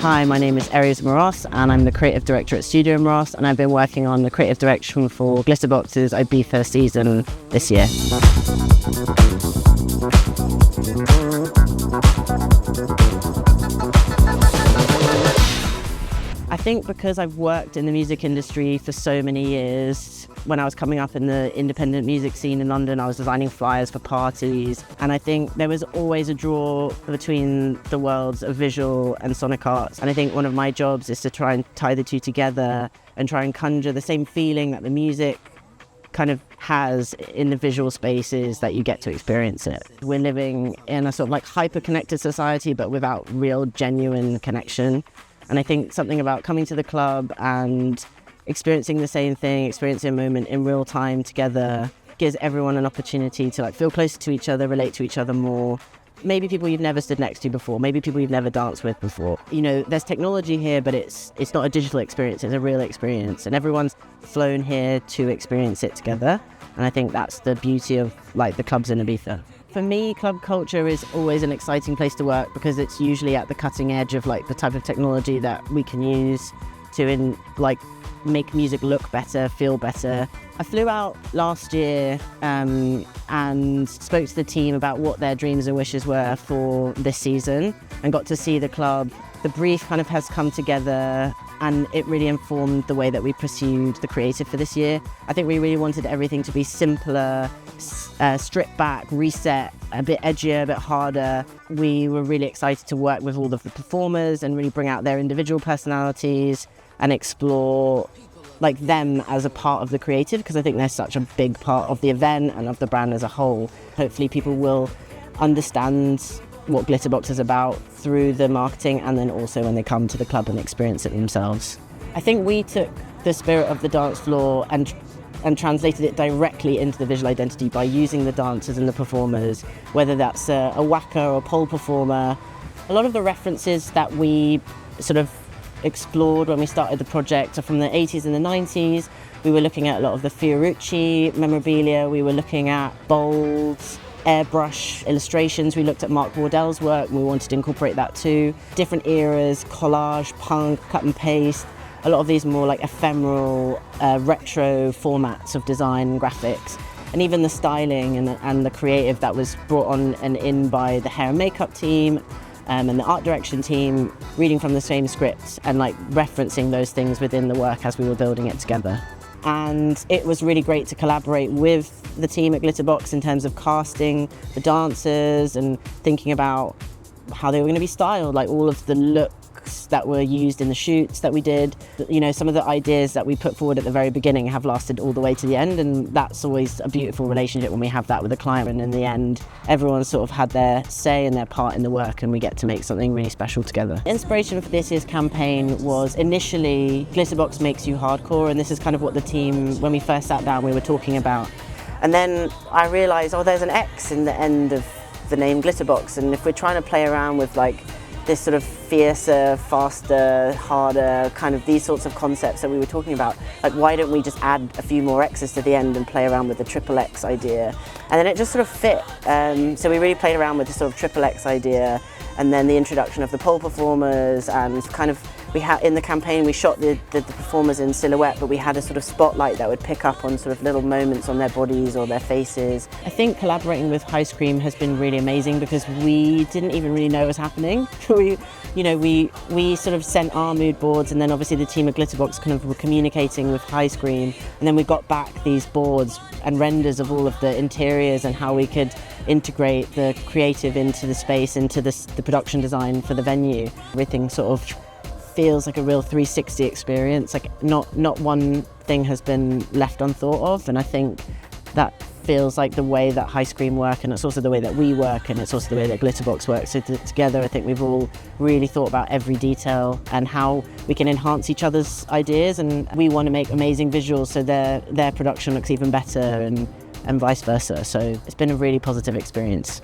Hi, my name is Aries Moross and I'm the Creative Director at Studio Moross, and I've been working on the creative direction for Glitterbox's Ibiza season this year. I think because I've worked in the music industry for so many years, when I was coming up in the independent music scene in London, I was designing flyers for parties, and I think there was always a draw between the worlds of visual and sonic arts. And I think one of my jobs is to try and tie the two together and try and conjure the same feeling that the music kind of has in the visual spaces that you get to experience it. We're living in a sort of like hyper-connected society, but without real genuine connection. And I think something about coming to the club and experiencing the same thing, experiencing a moment in real time together, gives everyone an opportunity to like feel closer to each other, relate to each other more. Maybe people you've never stood next to before, maybe people you've never danced with before. You know, there's technology here, but it's not a digital experience, it's a real experience. And everyone's flown here to experience it together. And I think that's the beauty of like the clubs in Ibiza. For me, club culture is always an exciting place to work because it's usually at the cutting edge of like the type of technology that we can use to make music look better, feel better. I flew out last year and spoke to the team about what their dreams and wishes were for this season and got to see the club. The brief kind of has come together and it really informed the way that we pursued the creative for this year. I think we really wanted everything to be simpler, stripped back, reset, a bit edgier, a bit harder. We were really excited to work with all of the performers and really bring out their individual personalities and explore like them as a part of the creative, because I think they're such a big part of the event and of the brand as a whole. Hopefully people will understand what Glitterbox is about through the marketing and then also when they come to the club and experience it themselves. I think we took the spirit of the dance floor and translated it directly into the visual identity by using the dancers and the performers, whether that's a whacker or a pole performer. A lot of the references that we sort of explored when we started the project are from the 80s and the 90s. We were looking at a lot of the Fiorucci memorabilia, we were looking at bold airbrush illustrations, we looked at Mark Wardell's work and we wanted to incorporate that too. Different eras, collage, punk, cut and paste, a lot of these more like ephemeral, retro formats of design and graphics. And even the styling and the creative that was brought on and in by the hair and makeup team and the art direction team, reading from the same scripts and like referencing those things within the work as we were building it together. And it was really great to collaborate with the team at Glitterbox in terms of casting the dancers and thinking about how they were going to be styled, like all of the looks that were used in the shoots that we did. You know, some of the ideas that we put forward at the very beginning have lasted all the way to the end, and that's always a beautiful relationship when we have that with a client, and in the end everyone sort of had their say and their part in the work and we get to make something really special together. Inspiration for this year's campaign was initially Glitterbox Makes You Hardcore, and this is kind of what the team, when we first sat down, we were talking about. And then I realised, oh, there's an X in the end of the name Glitterbox, and if we're trying to play around with like this sort of fiercer, faster, harder, kind of these sorts of concepts that we were talking about, like why don't we just add a few more X's to the end and play around with the triple X idea? And then it just sort of fit. So we really played around with the sort of triple X idea, and then the introduction of the pole performers, and kind of we had in the campaign we shot the performers in silhouette, but we had a sort of spotlight that would pick up on sort of little moments on their bodies or their faces. I think collaborating with High Scream has been really amazing because we didn't even really know it was happening. We sort of sent our mood boards, and then obviously the team at Glitterbox kind of were communicating with High Scream, and then we got back these boards and renders of all of the interiors and how we could integrate the creative into the space, into the production design for the venue. Everything sort of feels like a real 360 experience, like not one thing has been left unthought of, and I think that feels like the way that High Scream work, and it's also the way that we work, and it's also the way that Glitterbox works. So together I think we've all really thought about every detail and how we can enhance each other's ideas, and we want to make amazing visuals so their production looks even better and vice versa. So it's been a really positive experience.